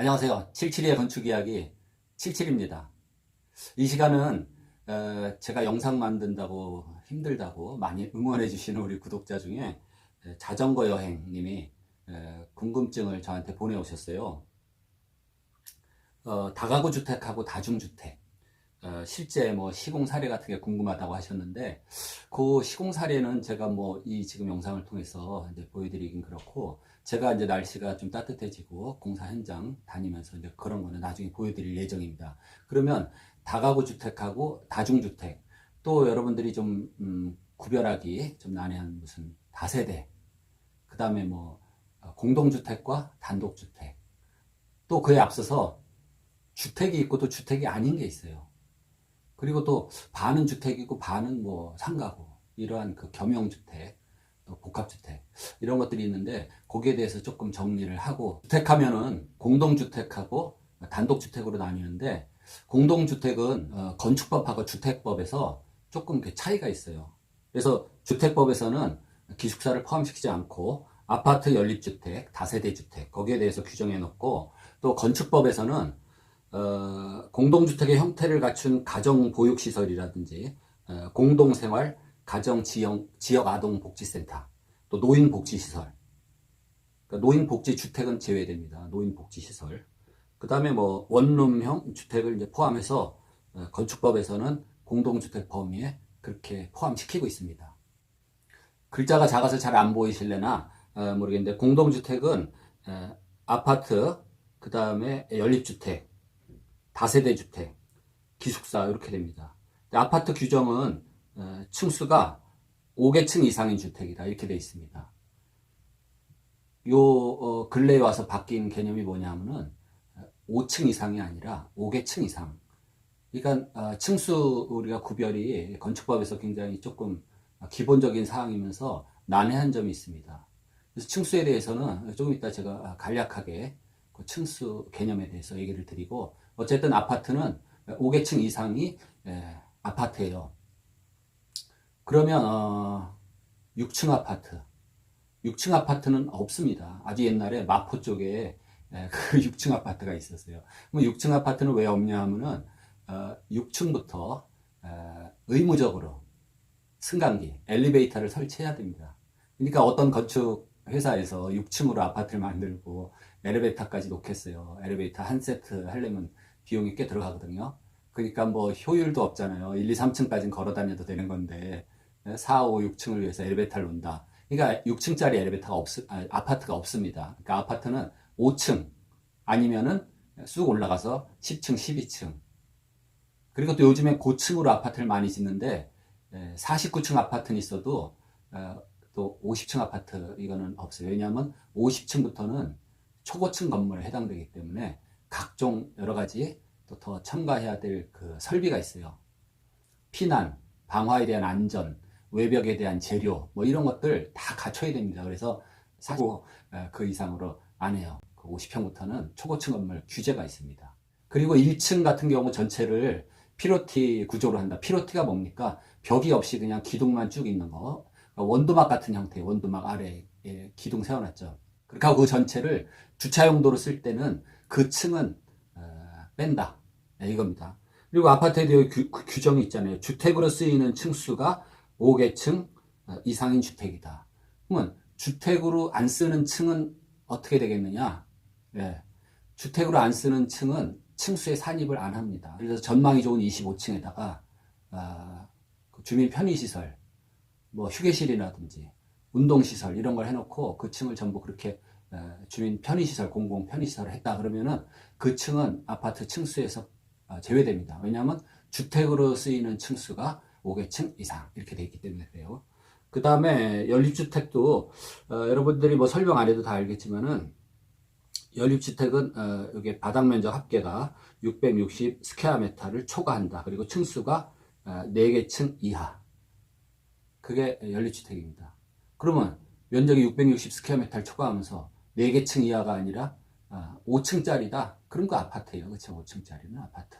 안녕하세요. 77의 건축 이야기 77입니다. 이 시간은 제가 영상 만든다고 힘들다고 많이 응원해 주시는 우리 구독자 중에 자전거 여행님이 궁금증을 저한테 보내오셨어요. 다가구 주택하고 다중주택, 실제 뭐 시공 사례 같은 게 궁금하다고 하셨는데, 그 시공 사례는 제가 뭐 이 지금 영상을 통해서 이제 보여드리긴 그렇고, 제가 이제 날씨가 좀 따뜻해지고 공사 현장 다니면서 이제 그런 거는 나중에 보여드릴 예정입니다. 그러면 다가구 주택하고 다중주택, 또 여러분들이 좀 구별하기 좀 난해한 무슨 다세대, 그 다음에 뭐 공동주택과 단독주택, 또 그에 앞서서 주택이 있고 또 주택이 아닌 게 있어요. 그리고 또 반은 주택이고 반은 뭐 상가고, 이러한 그 겸용주택, 또 복합주택, 이런 것들이 있는데, 거기에 대해서 조금 정리를 하고, 주택하면은 공동주택하고 단독주택으로 나뉘는데, 공동주택은 건축법하고 주택법에서 조금 그 차이가 있어요. 그래서 주택법에서는 기숙사를 포함시키지 않고 아파트 연립주택, 다세대주택, 거기에 대해서 규정해 놓고, 또 건축법에서는 공동주택의 형태를 갖춘 가정보육시설이라든지 공동생활, 지역아동복지센터, 또 노인복지시설, 그러니까 노인복지주택은 제외됩니다. 노인복지시설. 그 다음에 뭐 원룸형 주택을 이제 포함해서 건축법에서는 공동주택 범위에 그렇게 포함시키고 있습니다. 글자가 작아서 잘 안 보이실래나 모르겠는데, 공동주택은 아파트, 그 다음에 연립주택, 다세대 주택, 기숙사 이렇게 됩니다. 아파트 규정은 층수가 5개층 이상인 주택이다 이렇게 되어 있습니다. 요 근래에 와서 바뀐 개념이 뭐냐면은 5층 이상이 아니라 5개층 이상. 그러니까 층수 우리가 구별이 건축법에서 굉장히 조금 기본적인 사항이면서 난해한 점이 있습니다. 그래서 층수에 대해서는 조금 이따 제가 간략하게 그 층수 개념에 대해서 얘기를 드리고, 어쨌든 아파트는 5개층 이상이 아파트예요. 그러면 6층 아파트, 6층 아파트는 없습니다. 아주 옛날에 마포 쪽에 그 6층 아파트가 있었어요. 그럼 6층 아파트는 왜 없냐 하면은 6층부터 의무적으로 승강기, 엘리베이터를 설치해야 됩니다. 그러니까 어떤 건축 회사에서 6층으로 아파트를 만들고 엘리베이터까지 놓겠어요. 엘리베이터 한 세트 하려면 비용이 꽤 들어가거든요. 그러니까 뭐 효율도 없잖아요. 1, 2, 3층까지는 걸어 다녀도 되는 건데 4, 5, 6층을 위해서 엘리베이터를 놓는다. 그러니까 6층짜리 엘리베이터가 아파트가 없습니다. 그러니까 아파트는 5층 아니면은 쑥 올라가서 10층, 12층. 그리고 또 요즘에 고층으로 아파트를 많이 짓는데 49층 아파트는 있어도 또 50층 아파트 이거는 없어요. 왜냐하면 50층부터는 초고층 건물에 해당되기 때문에 각종 여러 가지 또 더 첨가해야 될 그 설비가 있어요. 피난, 방화에 대한 안전, 외벽에 대한 재료, 뭐 이런 것들 다 갖춰야 됩니다. 그래서 사고 그 이상으로 안 해요. 그 50평부터는 초고층 건물 규제가 있습니다. 그리고 1층 같은 경우 전체를 피로티 구조로 한다. 피로티가 뭡니까? 벽이 없이 그냥 기둥만 쭉 있는 거. 원두막 같은 형태의 원두막 아래에 기둥 세워놨죠. 그렇게 하고 그 전체를 주차 용도로 쓸 때는 그 층은 뺀다. 이겁니다. 그리고 아파트에 대한 규정이 있잖아요. 주택으로 쓰이는 층수가 5개층 이상인 주택이다. 그러면 주택으로 안 쓰는 층은 어떻게 되겠느냐? 예. 주택으로 안 쓰는 층은 층수에 산입을 안 합니다. 그래서 전망이 좋은 25층에다가 주민 편의시설, 뭐 휴게실이라든지 운동시설 이런 걸 해놓고 그 층을 전부 그렇게 주민 편의시설, 공공 편의시설을 했다 그러면은 그 층은 아파트 층수에서 제외됩니다. 왜냐하면 주택으로 쓰이는 층수가 5개층 이상 이렇게 돼 있기 때문에 그래요. 그 다음에 연립주택도 여러분들이 뭐 설명 안 해도 다 알겠지만은 연립주택은 이게 바닥면적 합계가 660 스퀘어미터를 초과한다. 그리고 층수가 4개층 이하. 그게 연립주택입니다. 그러면 면적이 660 스퀘어미터를 초과하면서 4개층 이하가 아니라 5층짜리다. 그런 거 아파트예요. 그렇죠? 5층짜리는 아파트.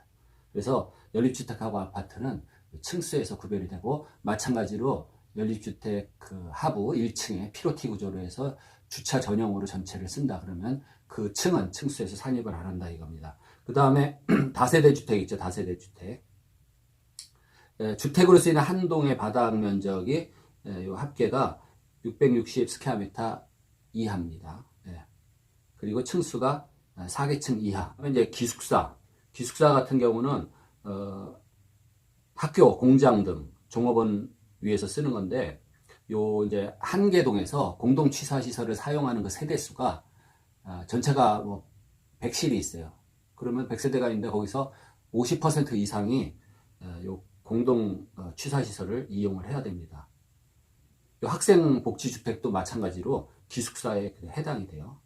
그래서 연립주택하고 아파트는 층수에서 구별이 되고, 마찬가지로 연립주택 그 하부 1층에 피로티 구조로 해서 주차 전용으로 전체를 쓴다 그러면 그 층은 층수에서 산입을 안 한다 이겁니다. 그 다음에 다세대 주택 있죠. 다세대 주택. 주택으로 쓰이는 한 동의 바닥 면적이 요 합계가 660 스퀘어미터 이하입니다. 그리고 층수가 4계층 이하. 이제 기숙사 같은 경우는 학교, 공장 등 종업원 위해서 쓰는 건데, 요 이제 한 개 동에서 공동 취사 시설을 사용하는 그 세대수가 전체가 뭐 100실이 있어요. 그러면 100세대가 있는데 거기서 50% 이상이 요 공동 취사 시설을 이용을 해야 됩니다. 요 학생 복지 주택도 마찬가지로 기숙사에 해당이 돼요.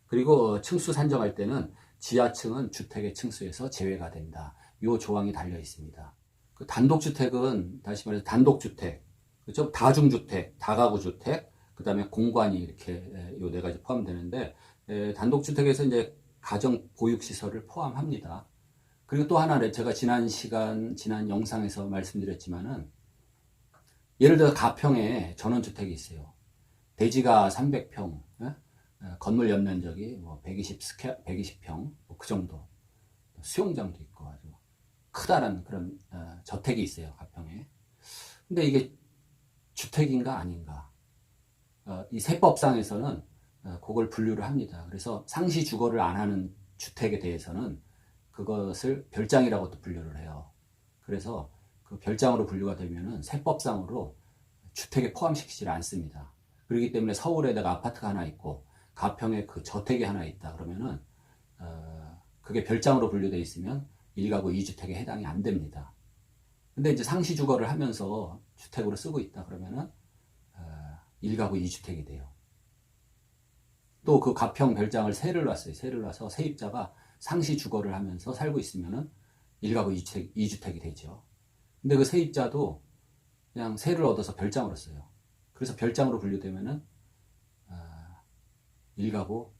그리고 층수 산정할 때는 지하층은 주택의 층수에서 제외가 된다. 요 조항이 달려 있습니다. 그 단독주택은 다시 말해서 단독주택, 그렇죠? 다중주택, 다가구주택, 그 다음에 공관이 이렇게 요 네 가지 포함되는데, 단독주택에서 이제 가정 보육시설을 포함합니다. 그리고 또 하나는 제가 지난 영상에서 말씀드렸지만은, 예를 들어 가평에 전원주택이 있어요. 대지가 300평, 건물 연면적이 뭐 120평, 뭐 그 정도. 수영장도 있고 아주 크다란 그런 저택이 있어요, 가평에. 근데 이게 주택인가 아닌가? 이 세법상에서는 그걸 분류를 합니다. 그래서 상시 주거를 안 하는 주택에 대해서는 그것을 별장이라고 또 분류를 해요. 그래서 그 별장으로 분류가 되면은 세법상으로 주택에 포함시키지 않습니다. 그렇기 때문에 서울에 내가 아파트가 하나 있고 가평에 그 저택이 하나 있다 그러면은 그게 별장으로 분류되어 있으면 1가구 2주택에 해당이 안 됩니다. 근데 이제 상시 주거를 하면서 주택으로 쓰고 있다 그러면은 1가구 2주택이 돼요. 또 그 가평 별장을 세를 놨어요. 세를 놔서 세입자가 상시 주거를 하면서 살고 있으면은 1가구 2주택이 되죠. 근데 그 세입자도 그냥 세를 얻어서 별장으로 써요. 그래서 별장으로 분류되면은 1가구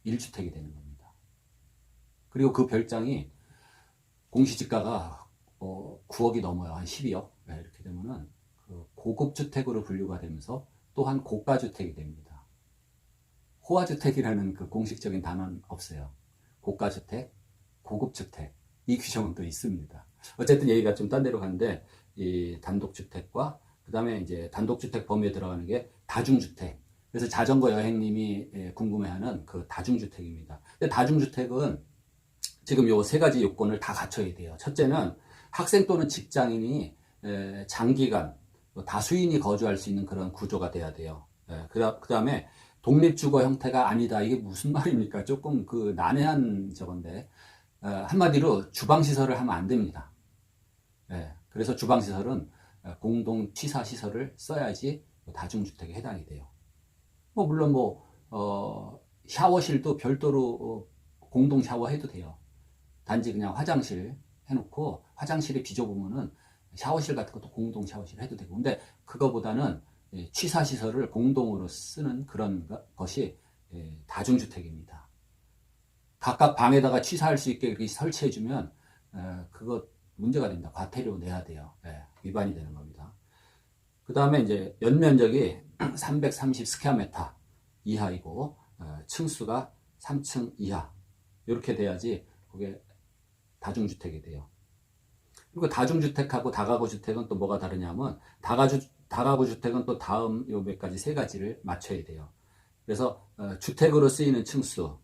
1주택이 되는 겁니다. 그리고 그 별장이 공시지가가 9억이 넘어요. 한 12억. 이렇게 되면은 그 고급주택으로 분류가 되면서 또한 고가주택이 됩니다. 호화주택이라는 그 공식적인 단어는 없어요. 고가주택, 고급주택. 이 규정은 또 있습니다. 어쨌든 얘기가 좀 딴 데로 가는데, 이 단독주택과 그 다음에 이제 단독주택 범위에 들어가는 게 다중주택. 그래서 자전거 여행님이 궁금해하는 그 다중주택입니다. 근데 다중주택은 지금 요 세 가지 요건을 다 갖춰야 돼요. 첫째는 학생 또는 직장인이 장기간 다수인이 거주할 수 있는 그런 구조가 돼야 돼요. 그 다음에 독립주거 형태가 아니다. 이게 무슨 말입니까? 조금 그 난해한 저건데, 한마디로 주방시설을 하면 안 됩니다. 그래서 주방시설은 공동 취사시설을 써야지 다중주택에 해당이 돼요. 물론 샤워실도 별도로 공동 샤워해도 돼요. 단지 그냥 화장실 해놓고 화장실이 비좁으면은 샤워실 같은 것도 공동 샤워실 해도 되고, 근데 그거보다는 취사시설을 공동으로 쓰는 그런 것이 다중주택입니다. 각각 방에다가 취사할 수 있게 이렇게 설치해주면 그거 문제가 됩니다. 과태료 내야 돼요. 위반이 되는 겁니다. 그 다음에 이제 연면적이 330 스퀘어미터 이하이고 층수가 3층 이하 이렇게 돼야지 그게 다중주택이 돼요. 그리고 다중주택하고 다가구주택은 또 뭐가 다르냐면 다가구주택은 또 다음 요 몇 가지 세 가지를 맞춰야 돼요. 그래서 주택으로 쓰이는 층수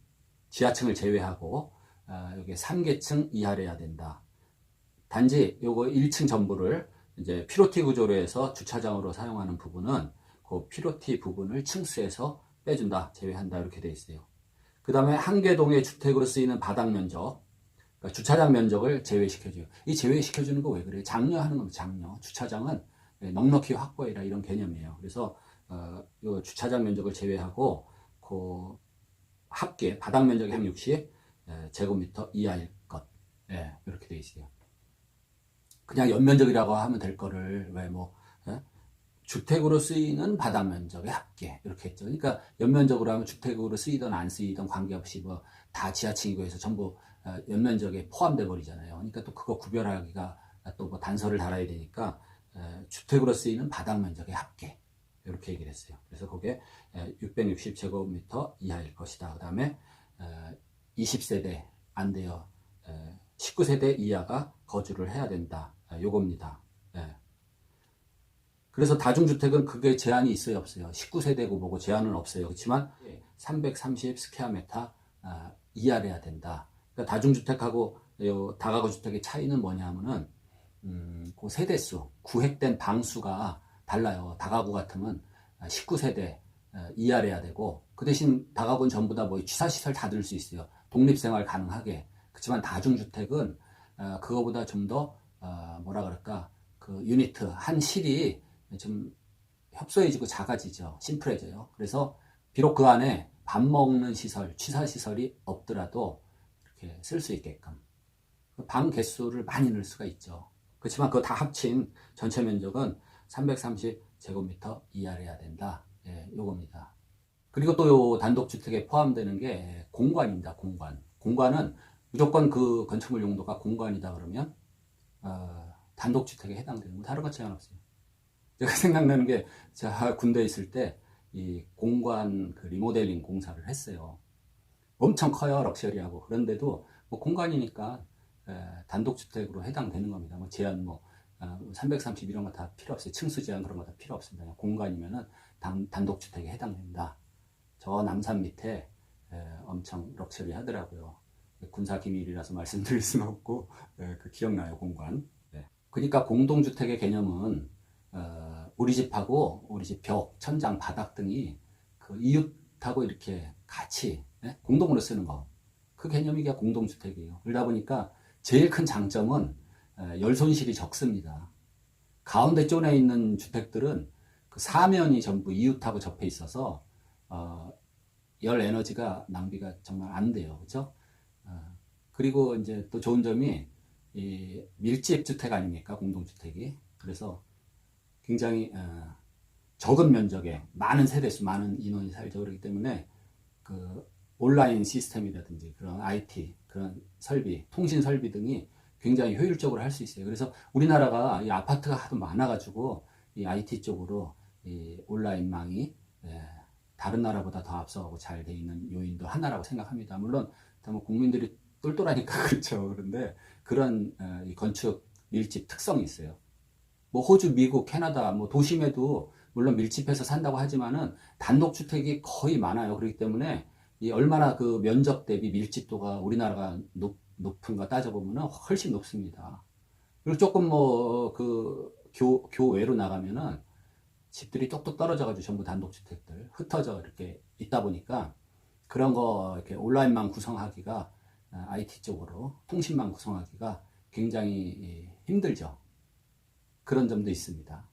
지하층을 제외하고 여기 3계층 이하래야 된다. 단지 요거 1층 전부를 이제 피로티 구조로 해서 주차장으로 사용하는 부분은 그 피로티 부분을 층수에서 빼준다, 제외한다 이렇게 돼 있어요. 그 다음에 한 개 동의 주택으로 쓰이는 바닥 면적, 그러니까 주차장 면적을 제외시켜줘요. 이 제외시켜주는 거 왜 그래요? 장려하는 겁니다. 장려. 주차장은 넉넉히 확보해라 이런 개념이에요. 그래서 요 주차장 면적을 제외하고 그 합계 바닥 면적이 160 제곱미터 이하일 것, 이렇게 돼 있어요. 그냥 연면적이라고 하면 될 거를 왜 주택으로 쓰이는 바닥 면적의 합계 이렇게 했죠. 그러니까 연면적으로 하면 주택으로 쓰이든 안 쓰이든 관계없이 다 지하층이고 해서 전부 연면적에 포함돼 버리잖아요. 그러니까 또 그거 구별하기가 또 단서를 달아야 되니까 주택으로 쓰이는 바닥 면적의 합계 이렇게 얘기를 했어요. 그래서 그게 660제곱미터 이하일 것이다. 그 다음에 20세대 안 돼요. 19세대 이하가 거주를 해야 된다. 요겁니다. 예. 그래서 다중주택은 그게 제한이 있어요, 없어요? 19세대고 뭐고 제한은 없어요. 그렇지만 330 스퀘어미터 이하래야 된다. 그러니까 다중주택하고 다가구 주택의 차이는 뭐냐면은 그 세대수, 구획된 방수가 달라요. 다가구 같으면 19세대 이하래야 되고, 그 대신 다가구는 전부 다 뭐 취사시설 다 들 수 있어요. 독립생활 가능하게. 그렇지만 다중주택은 그거보다 좀 더 뭐라 그럴까, 그 유니트 한 실이 좀 협소해지고 작아지죠. 심플해져요. 그래서 비록 그 안에 밥 먹는 시설, 취사시설이 없더라도 이렇게 쓸 수 있게끔 방 개수를 많이 넣을 수가 있죠. 그렇지만 그거 다 합친 전체 면적은 330제곱미터 이하래야 된다. 예, 요겁니다. 그리고 또 요 단독주택에 포함되는 게 공관입니다. 공관. 공관은 무조건 그 건축물 용도가 공관이다 그러면 단독주택에 해당되는 거 다른 거 제한 없어요. 제가 생각나는 게 제가 군대에 있을 때 이 공관 그 리모델링 공사를 했어요. 엄청 커요, 럭셔리하고. 그런데도 뭐 공간이니까 단독주택으로 해당되는 겁니다. 뭐 제한 330 이런 거 다 필요 없어요. 층수 제한 그런 거 다 필요 없습니다. 그냥 공간이면은 단독주택에 해당됩니다. 저 남산 밑에 엄청 럭셔리 하더라고요. 군사 기밀이라서 말씀드릴 수는 없고 그 기억나요, 공간. 네. 그러니까 공동주택의 개념은 우리 집하고 우리 집 벽, 천장, 바닥 등이 그 이웃하고 이렇게 같이 공동으로 쓰는 거. 그 개념이 공동주택이에요. 그러다 보니까 제일 큰 장점은 열 손실이 적습니다. 가운데 쪽에 있는 주택들은 그 사면이 전부 이웃하고 접해 있어서 열 에너지가 낭비가 정말 안 돼요. 그렇죠? 그리고 이제 또 좋은 점이 이 밀집 주택 아닙니까? 공동주택이. 그래서 굉장히 적은 면적에 많은 세대수, 많은 인원이 살죠. 그렇기 때문에 그 온라인 시스템이라든지 그런 IT, 그런 설비, 통신 설비 등이 굉장히 효율적으로 할 수 있어요. 그래서 우리나라가 이 아파트가 하도 많아가지고 이 IT 쪽으로 이 온라인망이 다른 나라보다 더 앞서가고 잘 돼 있는 요인도 하나라고 생각합니다. 물론 뭐 국민들이 똘똘하니까 그렇죠. 그런데 그런 이 건축 밀집 특성이 있어요. 뭐 호주, 미국, 캐나다 뭐 도심에도 물론 밀집해서 산다고 하지만은 단독주택이 거의 많아요. 그렇기 때문에 이 얼마나 그 면적 대비 밀집도가 우리나라가 높은가 따져보면 훨씬 높습니다. 그리고 조금 뭐 그 교외로 나가면은 집들이 똑똑 떨어져가지고 전부 단독주택들 흩어져 이렇게 있다 보니까 그런 거 이렇게 온라인망 구성하기가 IT 쪽으로 통신망 구성하기가 굉장히 힘들죠. 그런 점도 있습니다.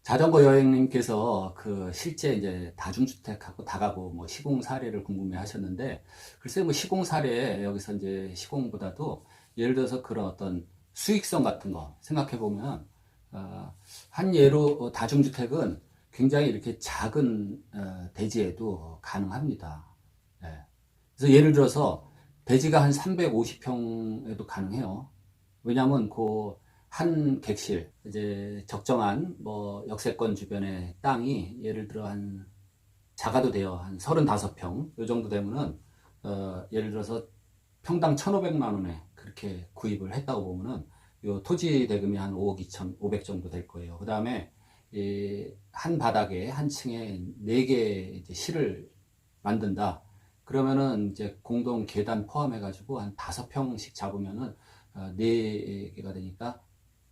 자전거 여행님께서 그 실제 이제 다중주택하고 다가구 뭐 시공 사례를 궁금해 하셨는데, 글쎄 뭐 시공 사례 여기서 이제 시공보다도 예를 들어서 그런 어떤 수익성 같은 거 생각해 보면 한 예로 다중주택은 굉장히 이렇게 작은 대지에도 가능합니다. 예. 그래서 예를 들어서 대지가 한 350평에도 가능해요. 왜냐하면 그 한 객실, 이제 적정한 뭐 역세권 주변의 땅이 예를 들어 한 작아도 돼요. 한 35평. 요 정도 되면은, 예를 들어서 평당 1,500만 원에 그렇게 구입을 했다고 보면은 요 토지 대금이 한 5억 2,500 정도 될 거예요. 그 다음에 한 바닥에 한 층에 4개 이제 실을 만든다. 그러면은 이제 공동 계단 포함해가지고 한 5평씩 잡으면은 4개가 되니까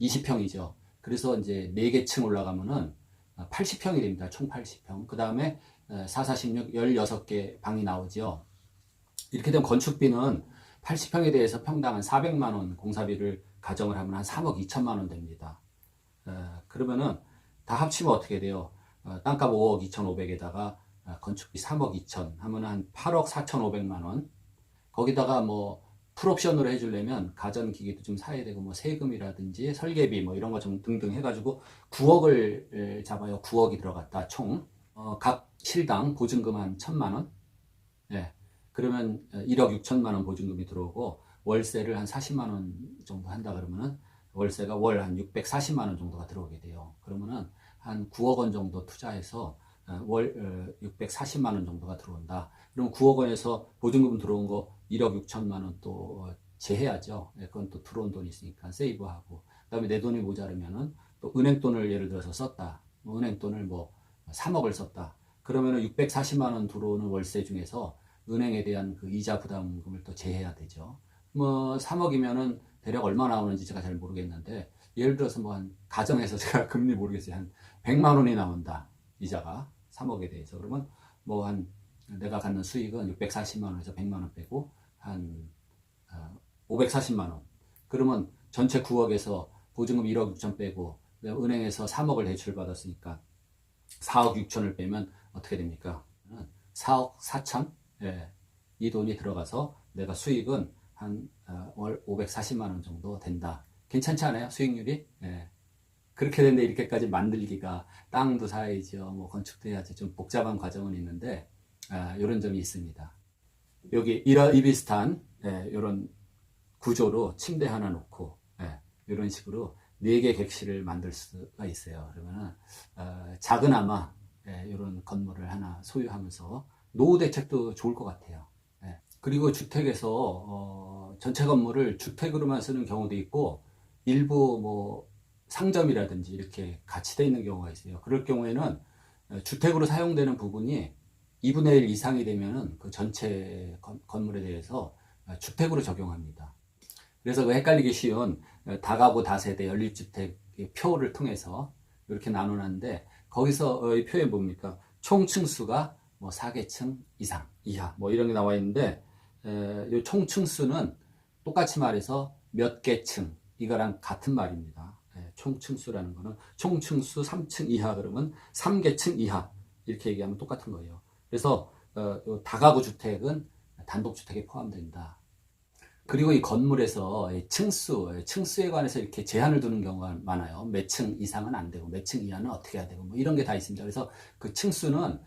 20평이죠. 그래서 이제 4개 층 올라가면은 80평이 됩니다. 총 80평. 그 다음에 4, 46, 16개 방이 나오죠. 이렇게 되면 건축비는 80평에 대해서 평당 한 400만 원 공사비를 가정을 하면 한 3억 2천만 원 됩니다. 그러면은 다 합치면 어떻게 돼요? 땅값 5억 2,500에다가 건축비 3억 2천 하면 한 8억 4,500만 원. 거기다가 뭐 풀옵션으로 해주려면 가전기기도 좀 사야 되고 뭐 세금이라든지 설계비 뭐 이런 거 좀 등등 해가지고 9억을 잡아요. 9억이 들어갔다 총. 각 실당 보증금 한 1,000만 원. 예. 그러면 1억 6천만 원 보증금이 들어오고 월세를 한 40만 원 정도 한다 그러면은 월세가 월 한 640만 원 정도가 들어오게 돼요. 그러면은 한 9억 원 정도 투자해서 월 640만 원 정도가 들어온다. 그럼 9억 원에서 보증금 들어온 거 1억 6천만 원 또 제해야죠. 그건 또 들어온 돈이 있으니까 세이브하고. 그다음에 내 돈이 모자르면은 또 은행 돈을 예를 들어서 썼다. 은행 돈을 뭐 3억을 썼다. 그러면은 640만 원 들어오는 월세 중에서 은행에 대한 그 이자 부담금을 또 제해야 되죠. 뭐 3억이면은 대략 얼마 나오는지 제가 잘 모르겠는데 예를 들어서 뭐 한 가정에서 제가 금리 모르겠어요. 한 100만 원이 나온다. 이자가 3억에 대해서. 그러면 뭐 한 내가 갖는 수익은 640만 원에서 100만 원 빼고 한 540만 원. 그러면 전체 9억에서 보증금 1억 6천 빼고 은행에서 3억을 대출받았으니까 4억 6천을 빼면 어떻게 됩니까? 4억 4천? 예, 이 돈이 들어가서 내가 수익은 한 월 540만 원 정도 된다. 괜찮지 않아요? 수익률이? 예. 그렇게 되는데 이렇게까지 만들기가 땅도 사야죠. 뭐 건축도 해야죠. 좀 복잡한 과정은 있는데 이런 점이 있습니다. 여기 이 비슷한 이런 구조로 침대 하나 놓고 이런 식으로 4개 객실을 만들 수가 있어요. 그러면은 작은아마 이런 건물을 하나 소유하면서 노후 대책도 좋을 것 같아요. 그리고 주택에서 전체 건물을 주택으로만 쓰는 경우도 있고 일부 뭐 상점이라든지 이렇게 같이 돼 있는 경우가 있어요. 그럴 경우에는 주택으로 사용되는 부분이 2분의 1 이상이 되면은 그 전체 건물에 대해서 주택으로 적용합니다. 그래서 그 헷갈리기 쉬운 다가구 다세대 연립주택 표를 통해서 이렇게 나누는데 거기서 이 표에 뭡니까? 총 층수가 뭐 4개층 이상, 이하 뭐 이런 게 나와 있는데 이 총 층수는 똑같이 말해서 몇 개 층 이거랑 같은 말입니다. 총 층수라는 거는 총 층수 3층 이하 그러면 3개층 이하 이렇게 얘기하면 똑같은 거예요. 그래서 다가구 주택은 단독주택에 포함된다. 그리고 이 건물에서 층수에 관해서 이렇게 제한을 두는 경우가 많아요. 몇 층 이상은 안 되고, 몇 층 이하는 어떻게 해야 되고, 뭐 이런 게 다 있습니다. 그래서 그 층수는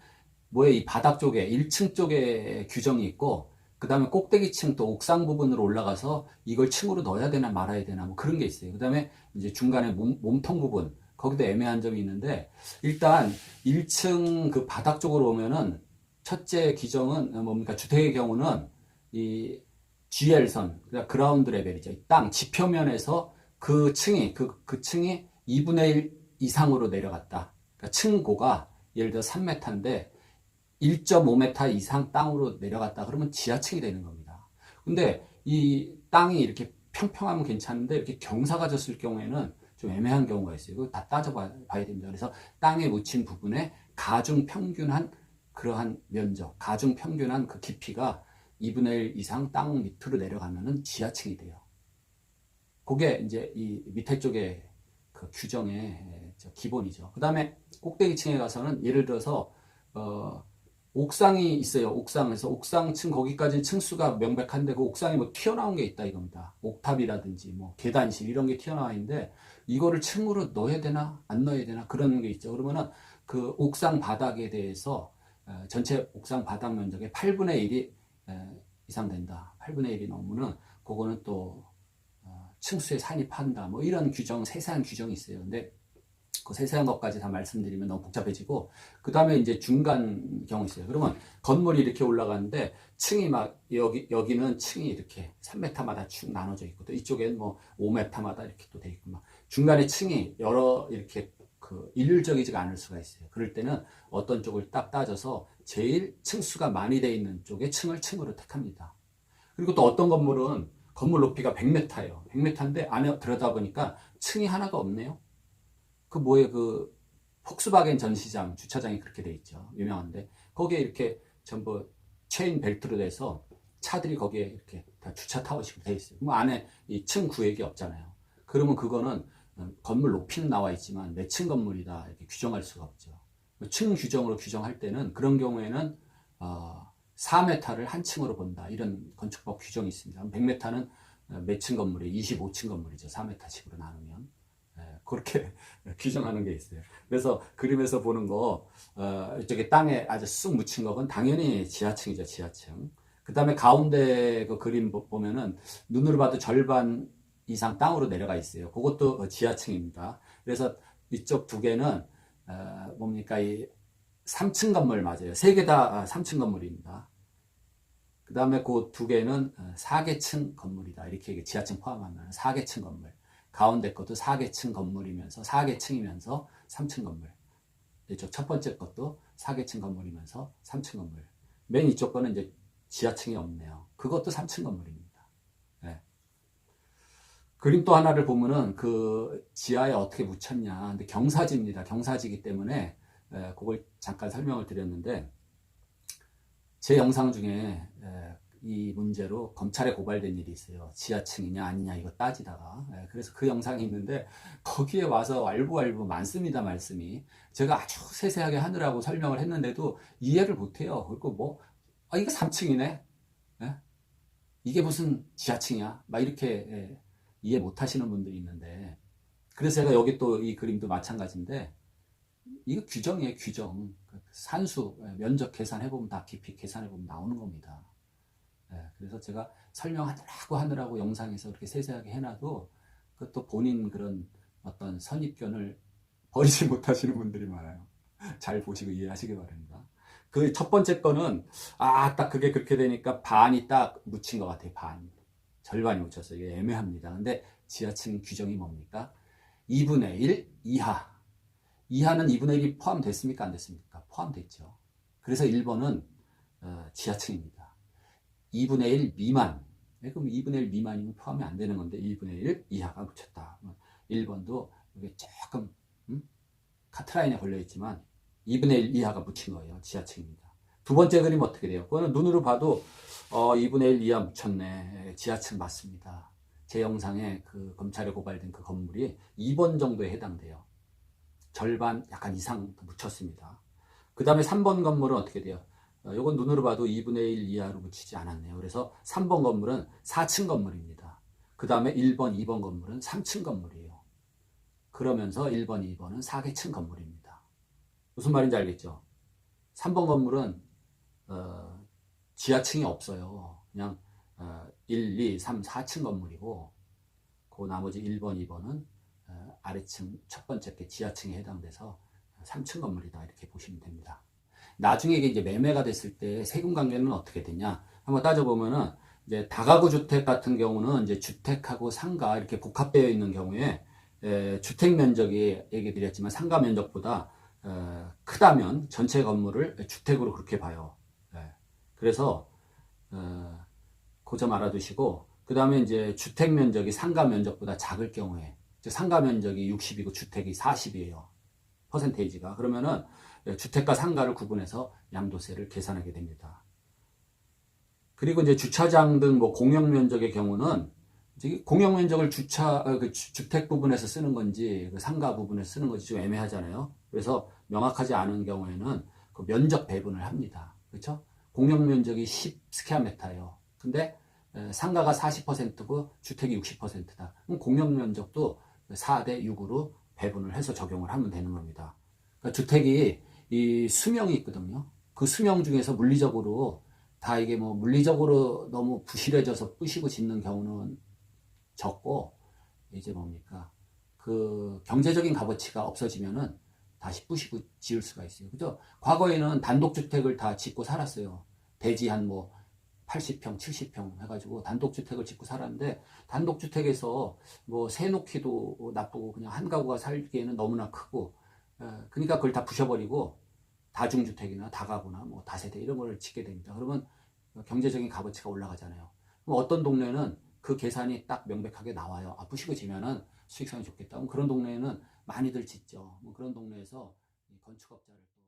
뭐에 이 바닥 쪽에, 1층 쪽에 규정이 있고, 그 다음에 꼭대기층 또 옥상 부분으로 올라가서 이걸 층으로 넣어야 되나 말아야 되나 뭐 그런 게 있어요. 그 다음에 이제 중간에 몸통 부분, 거기도 애매한 점이 있는데, 일단 1층 그 바닥 쪽으로 오면은 첫째 규정은 뭡니까? 주택의 경우는 이 GL선, 그러니까 그라운드 레벨이죠. 땅, 지표면에서 그 층이, 그 층이 2분의 1 이상으로 내려갔다. 그러니까 층고가 예를 들어 3m인데 1.5m 이상 땅으로 내려갔다. 그러면 지하층이 되는 겁니다. 근데 이 땅이 이렇게 평평하면 괜찮은데 이렇게 경사가 졌을 경우에는 좀 애매한 경우가 있어요. 그거 다 따져봐야 됩니다. 그래서 땅에 묻힌 부분에 가중 평균한 그러한 면적, 가중 평균한 그 깊이가 2분의 1 이상 땅 밑으로 내려가면은 지하층이 돼요. 그게 이제 이 밑에 쪽에 그 규정의 기본이죠. 그 다음에 꼭대기층에 가서는 예를 들어서 옥상이 있어요. 옥상에서 옥상층 거기까지 층수가 명백한데 그 옥상에 뭐 튀어나온 게 있다 이겁니다. 옥탑이라든지 뭐 계단실 이런 게 튀어나와 있는데 이거를 층으로 넣어야 되나 안 넣어야 되나 그런 게 있죠. 그러면은 그 옥상 바닥에 대해서 전체 옥상 바닥 면적의 8분의 1이 이상 된다. 8분의 1이 넘으면 그거는 또 층수에 산입한다. 뭐 이런 규정, 세세한 규정이 있어요. 근데 그 세세한 것까지 다 말씀드리면 너무 복잡해지고 그 다음에 이제 중간 경우 있어요. 그러면 건물이 이렇게 올라가는데 층이 막 여기는 층이 이렇게 3m마다 쭉 나눠져 있고 또 이쪽엔 뭐 5m마다 이렇게 또 돼 있고 막 중간에 층이 여러 이렇게 그 일률적이지가 않을 수가 있어요. 그럴 때는 어떤 쪽을 딱 따져서 제일 층수가 많이 돼 있는 쪽에 층을 층으로 택합니다. 그리고 또 어떤 건물은 건물 높이가 100m예요. 100m인데 안에 들여다보니까 층이 하나가 없네요. 그 뭐예요? 그 폭스바겐 전시장 주차장이 그렇게 돼 있죠. 유명한데 거기에 이렇게 전부 체인 벨트로 돼서 차들이 거기에 이렇게 다 주차 타워식으로 돼 있어요. 그럼 안에 이 층 구획이 없잖아요. 그러면 그거는 건물 높이는 나와 있지만 몇 층 건물이다 이렇게 규정할 수가 없죠. 층 규정으로 규정할 때는 그런 경우에는 4m를 한 층으로 본다 이런 건축법 규정이 있습니다. 100m는 몇 층 건물이 25층 건물이죠. 4m씩으로 나누면 그렇게 규정하는 게 있어요. 그래서 그림에서 보는 거 이쪽에 땅에 아주 쑥 묻힌 거건 당연히 지하층이죠. 지하층. 그 다음에 가운데 그 그림 보면은 눈으로 봐도 절반 이상 땅으로 내려가 있어요. 그것도 지하층입니다. 그래서 이쪽 두 개는 뭡니까 이 3층 건물 맞아요. 세 개 다 3층 건물입니다. 그 다음에 그 두 개는 4계층 건물이다. 이렇게 지하층 포함하면 4계층 건물. 가운데 것도 4계층 건물이면서 4계층이면서 3층 건물. 이쪽 첫 번째 것도 4계층 건물이면서 3층 건물. 맨 이쪽 거는 이제 지하층이 없네요. 그것도 3층 건물입니다. 네. 그림 또 하나를 보면은 그 지하에 어떻게 묻혔냐. 근데 경사지입니다. 경사지이기 때문에 그걸 잠깐 설명을 드렸는데 제 영상 중에 이 문제로 검찰에 고발된 일이 있어요. 지하층이냐 아니냐 이거 따지다가. 그래서 그 영상이 있는데 거기에 와서 알부알부 많습니다. 말씀이. 제가 아주 세세하게 하느라고 설명을 했는데도 이해를 못해요. 그리고 뭐 이거 3층이네. 이게 무슨 지하층이야. 막 이렇게 이해 못하시는 분들이 있는데 그래서 제가 여기 또 이 그림도 마찬가지인데 이거 규정이에요. 규정. 산수 면적 계산해보면 다 깊이 계산해보면 나오는 겁니다. 그래서 제가 설명하느라고 영상에서 그렇게 세세하게 해놔도 그것도 본인 그런 어떤 선입견을 버리지 못하시는 분들이 많아요. 잘 보시고 이해하시기 바랍니다. 그 첫 번째 거는 딱 그게 그렇게 되니까 반이 딱 묻힌 것 같아요. 반. 절반이 묻혔어요. 이게 애매합니다. 근데 지하층 규정이 뭡니까? 2분의 1 이하. 이하는 2분의 1이 포함됐습니까? 안 됐습니까? 포함됐죠. 그래서 1번은 지하층입니다. 2분의 1 미만. 그럼 2분의 1 미만이면 포함이 안 되는 건데 2분의 1 이하가 붙였다. 1번도 이게 조금 카트라인에 걸려있지만 2분의 1 이하가 묻힌 거예요. 지하층입니다. 두 번째 그림 어떻게 돼요? 그거는 눈으로 봐도 2분의 1 이하 묻혔네. 지하층 맞습니다. 제 영상에 그 검찰에 고발된 그 건물이 2번 정도에 해당돼요. 절반 약간 이상 묻혔습니다. 그 다음에 3번 건물은 어떻게 돼요? 이건 눈으로 봐도 2분의 1 이하로 묻히지 않았네요. 그래서 3번 건물은 4층 건물입니다. 그 다음에 1번, 2번 건물은 3층 건물이에요. 그러면서 1번, 2번은 4계층 건물입니다. 무슨 말인지 알겠죠? 3번 건물은 지하층이 없어요. 그냥 1, 2, 3, 4층 건물이고 그 나머지 1번, 2번은 아래층 첫 번째 게 지하층에 해당돼서 3층 건물이다 이렇게 보시면 됩니다. 나중에 이게 이제 매매가 됐을 때 세금 관계는 어떻게 되냐 한번 따져보면은 이제 다가구 주택 같은 경우는 이제 주택하고 상가 이렇게 복합되어 있는 경우에 주택 면적이 얘기 드렸지만 상가 면적보다 크다면 전체 건물을 주택으로 그렇게 봐요. 그래서 그 점 알아두시고 그 다음에 이제 주택 면적이 상가 면적보다 작을 경우에 상가 면적이 60이고 주택이 40이에요. 퍼센테이지가. 그러면은 주택과 상가를 구분해서 양도세를 계산하게 됩니다. 그리고 이제 주차장 등 뭐 공용 면적의 경우는 공용 면적을 주택 부분에서 쓰는 건지 그 상가 부분에서 쓰는 건지 좀 애매하잖아요. 그래서 명확하지 않은 경우에는 그 면적 배분을 합니다. 그렇죠? 공용 면적이 10 스퀘어미터예요. 근데 상가가 40%고 주택이 60%다. 그럼 공용 면적도 4대 6으로 배분을 해서 적용을 하면 되는 겁니다. 그러니까 주택이 이 수명이 있거든요. 그 수명 중에서 물리적으로 다 이게 뭐 물리적으로 너무 부실해져서 부시고 짓는 경우는 적고 이제 뭡니까? 그 경제적인 값어치가 없어지면은 다시 부시고 지을 수가 있어요. 그죠? 과거에는 단독주택을 다 짓고 살았어요. 대지 한 뭐 80평, 70평 해가지고 단독주택을 짓고 살았는데 단독주택에서 뭐 새놓기도 나쁘고 그냥 한 가구가 살기에는 너무나 크고 그러니까 그걸 다 부셔버리고 다중주택이나 다가구나 뭐 다세대 이런 걸 짓게 됩니다. 그러면 경제적인 값어치가 올라가잖아요. 그럼 어떤 동네는 그 계산이 딱 명백하게 나와요. 부시고 지면은 수익성이 좋겠다. 그럼 그런 동네에는 많이들 짓죠. 그런 동네에서 건축업자를 또